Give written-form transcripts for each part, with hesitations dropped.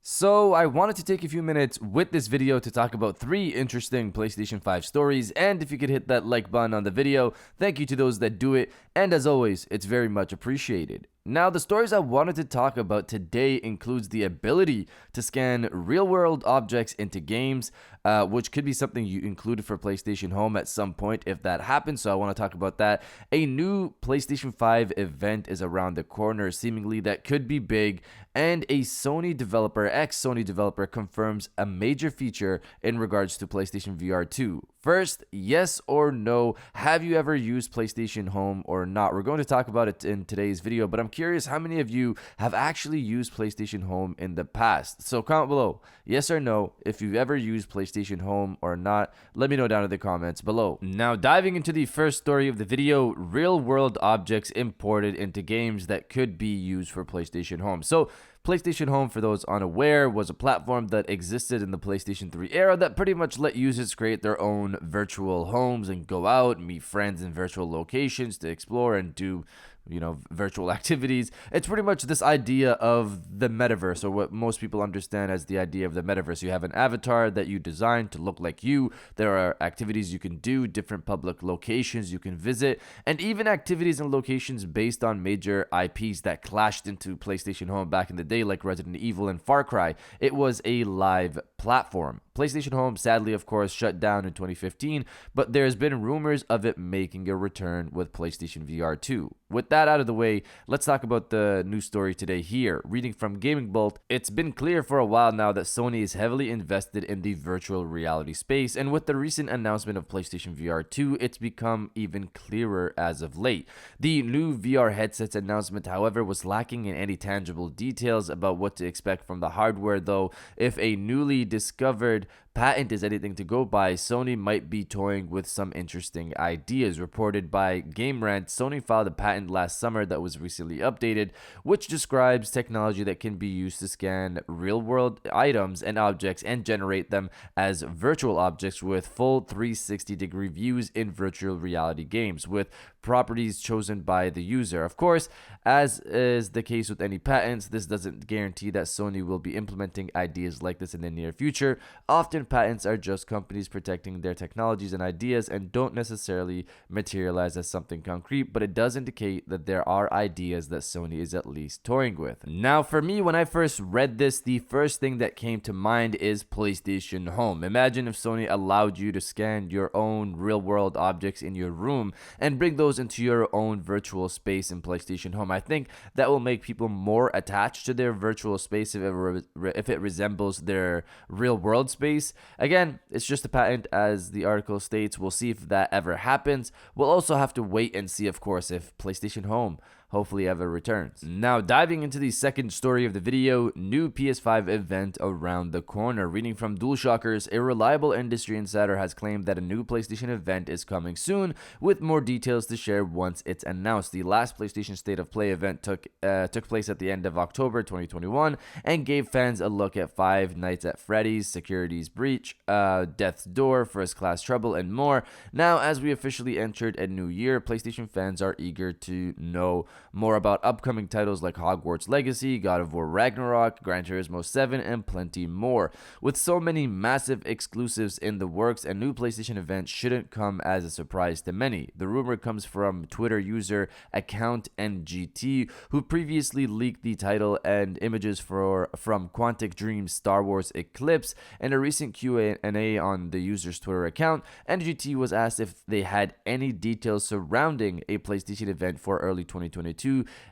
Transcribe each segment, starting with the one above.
So I wanted to take a few minutes with this video to talk about 3 interesting PlayStation 5 stories, and if you could hit that like button on the video, thank you to those that do it, and as always, it's very much appreciated. Now, the stories I wanted to talk about today includes the ability to scan real-world objects into games, which could be something you included for PlayStation Home at some point if that happens, so I want to talk about that. A new PlayStation 5 event is around the corner, seemingly that could be big, and a ex-Sony developer confirms a major feature in regards to PlayStation VR 2. First, yes or no, have you ever used PlayStation Home or not? We're going to talk about it in today's video, but I'm curious how many of you have actually used PlayStation Home in the past. So comment below, yes or no, if you've ever used PlayStation Home or not. Let me know down in the comments below. Now, diving into the first story of the video, real-world objects imported into games that could be used for PlayStation Home. So PlayStation Home, for those unaware, was a platform that existed in the PlayStation 3 era that pretty much let users create their own virtual homes and go out, meet friends in virtual locations to explore and do virtual activities. It's pretty much this idea of the metaverse, or what most people understand as the idea of the metaverse. You have an avatar that you design to look like you. There are activities you can do, different public locations you can visit, and even activities and locations based on major IPs that clashed into PlayStation Home back in the day, like Resident Evil and Far Cry. It was a live platform. PlayStation Home, sadly, of course, shut down in 2015, but there's been rumors of it making a return with PlayStation VR 2. With that out of the way, let's talk about the news story today here. Reading from Gaming Bolt, it's been clear for a while now that Sony is heavily invested in the virtual reality space, and with the recent announcement of PlayStation VR 2, it's become even clearer as of late. The new VR headset's announcement, however, was lacking in any tangible details about what to expect from the hardware, though if a newly discovered patent is anything to go by, Sony might be toying with some interesting ideas. Reported by Game Rant, Sony filed a patent last summer that was recently updated, which describes technology that can be used to scan real-world items and objects and generate them as virtual objects with full 360-degree views in virtual reality games, with properties chosen by the user. Of course, as is the case with any patents, this doesn't guarantee that Sony will be implementing ideas like this in the near future. Often patents are just companies protecting their technologies and ideas and don't necessarily materialize as something concrete, but it does indicate that there are ideas that Sony is at least toying with. Now, for me, when I first read this, the first thing that came to mind is PlayStation Home. Imagine if Sony allowed you to scan your own real-world objects in your room and bring those into your own virtual space in PlayStation Home. I think that will make people more attached to their virtual space if it resembles their real-world space. Again, it's just a patent, as the article states. We'll see if that ever happens. We'll also have to wait and see, of course, if PlayStation Home hopefully ever returns. Now, diving into the second story of the video, new PS5 event around the corner. Reading from DualShockers, a reliable industry insider has claimed that a new PlayStation event is coming soon, with more details to share once it's announced. The last PlayStation State of Play event took place at the end of October 2021 and gave fans a look at Five Nights at Freddy's, Security's Breach, Death's Door, First Class Trouble, and more. Now, as we officially entered a new year, PlayStation fans are eager to know more about upcoming titles like Hogwarts Legacy, God of War Ragnarok, Gran Turismo 7, and plenty more. With so many massive exclusives in the works, a new PlayStation event shouldn't come as a surprise to many. The rumor comes from Twitter user account NGT, who previously leaked the title and images from Quantic Dream's Star Wars Eclipse. In a recent Q&A on the user's Twitter account, NGT was asked if they had any details surrounding a PlayStation event for early 2022.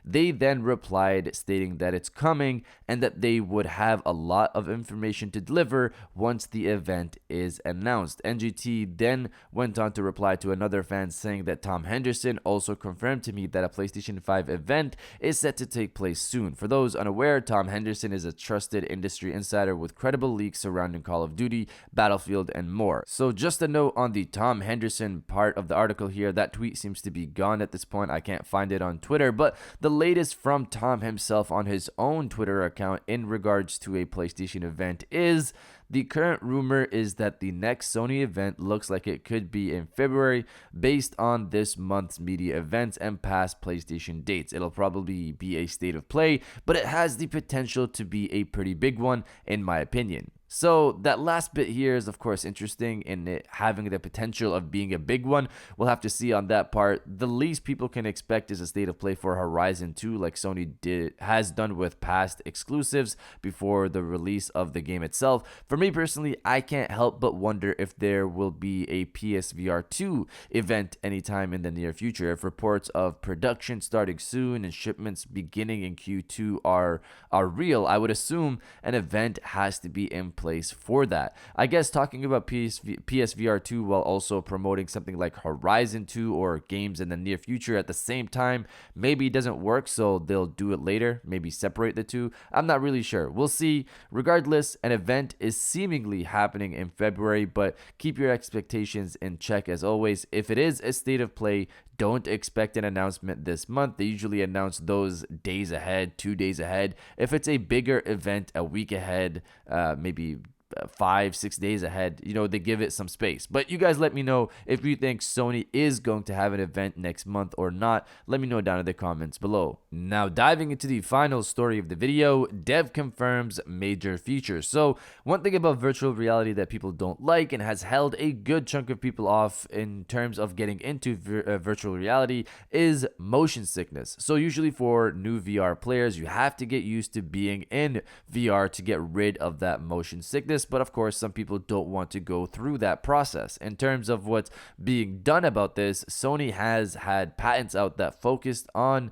They then replied stating that it's coming and that they would have a lot of information to deliver once the event is announced. NGT then went on to reply to another fan saying that Tom Henderson also confirmed to me that a PlayStation 5 event is set to take place soon. For those unaware, Tom Henderson is a trusted industry insider with credible leaks surrounding Call of Duty, Battlefield, and more. So just a note on the Tom Henderson part of the article here, that tweet seems to be gone at this point. I can't find it on Twitter, rumor, but the latest from Tom himself on his own Twitter account in regards to a PlayStation event is the current rumor is that the next Sony event looks like it could be in February based on this month's media events and past PlayStation dates. It'll probably be a state of play, but it has the potential to be a pretty big one in my opinion. So that last bit here is of course interesting in it having the potential of being a big one. We'll have to see on that part. The least people can expect is a state of play for Horizon 2 like Sony has done with past exclusives before the release of the game itself. For me personally, I can't help but wonder if there will be a PSVR 2 event anytime in the near future. If reports of production starting soon and shipments beginning in Q2 are real, I would assume an event has to be in place for that. I guess talking about PSVR 2 while also promoting something like Horizon 2 or games in the near future at the same time maybe it doesn't work, so they'll do it later, maybe separate the two. I'm not really sure. We'll see. Regardless, an event is seemingly happening in February, but keep your expectations in check as always. If it is a state of play, don't expect an announcement this month. They usually announce those days ahead, 2 days ahead. If it's a bigger event, a week ahead, maybe 5-6 days ahead, they give it some space. But you guys let me know if you think Sony is going to have an event next month or not. Let me know down in the comments below. Now diving into the final story of the video, dev confirms major features. So one thing about virtual reality that people don't like and has held a good chunk of people off in terms of getting into virtual reality is motion sickness. So usually for new VR players, you have to get used to being in VR to get rid of that motion sickness. But of course, some people don't want to go through that process. In terms of what's being done about this, Sony has had patents out that focused on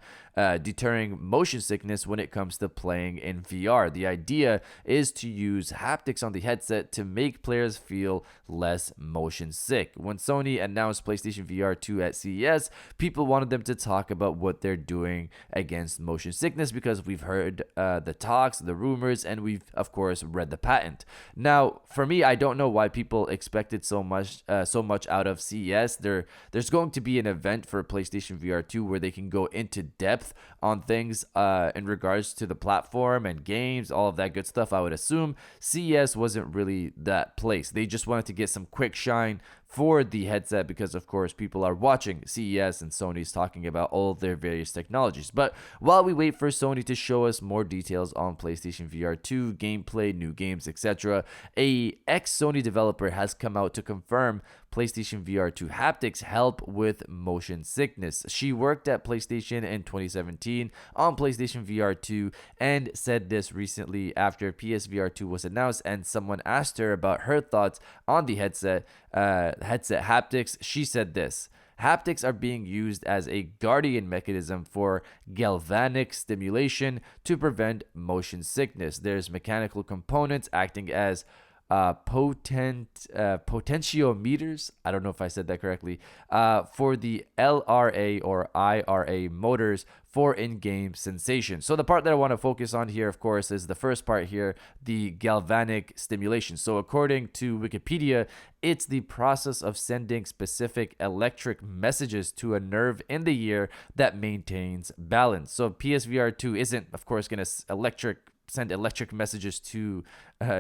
deterring motion sickness when it comes to playing in VR. The idea is to use haptics on the headset to make players feel less motion sick. When Sony announced PlayStation VR 2 at CES, people wanted them to talk about what they're doing against motion sickness because we've heard the talks, the rumors, and we've of course read the patent. Now, for me, I don't know why people expected so much out of CES. There's going to be an event for PlayStation VR 2 where they can go into depth on things in regards to the platform and games, all of that good stuff. I would assume CES wasn't really that place. They just wanted to get some quick shine for the headset because of course people are watching CES and Sony's talking about all of their various technologies. But while we wait for Sony to show us more details on PlayStation VR 2 gameplay, new games, etc., a ex-Sony developer has come out to confirm PlayStation VR 2 haptics help with motion sickness. She worked at PlayStation in 2017 on PlayStation VR 2 and said this recently after PSVR 2 was announced and someone asked her about her thoughts on the headset haptics. She said this: haptics are being used as a guardian mechanism for galvanic stimulation to prevent motion sickness. There's mechanical components acting as potentiometers, I don't know if I said that correctly, for the LRA or IRA motors for in-game sensation. So the part that I want to focus on here, of course, is the first part here, the galvanic stimulation. So according to Wikipedia, it's the process of sending specific electric messages to a nerve in the ear that maintains balance. So PSVR 2 isn't, of course, going to send electric messages to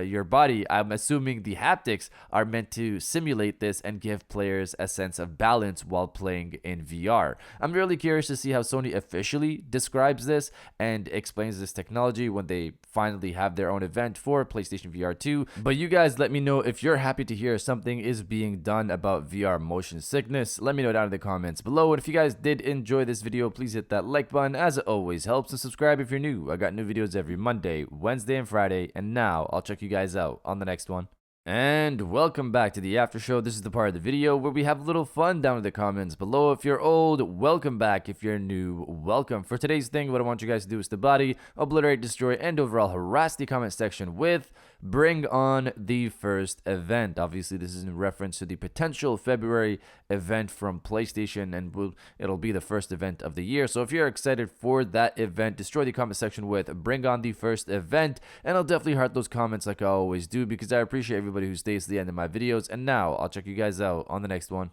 your body. I'm assuming the haptics are meant to simulate this and give players a sense of balance while playing in VR. I'm really curious to see how Sony officially describes this and explains this technology when they finally have their own event for PlayStation VR 2. But you guys let me know if you're happy to hear something is being done about VR motion sickness. Let me know down in the comments below. And if you guys did enjoy this video, please hit that like button as it always helps, and subscribe if you're new. I got new videos every Monday, Wednesday, and Friday. And now I'll check you guys out on the next one. And welcome back to the after show. This is the part of the video where we have a little fun down in the comments below. If you're old, welcome back. If you're new, welcome. For today's thing, what I want you guys to do is to body, obliterate, destroy, and overall harass the comment section with "Bring on the first event." Obviously, this is in reference to the potential February event from PlayStation, and it'll be the first event of the year. So if you're excited for that event, destroy the comment section with "Bring on the first event," and I'll definitely heart those comments like I always do because I appreciate everybody who stays to the end of my videos. And now I'll check you guys out on the next one.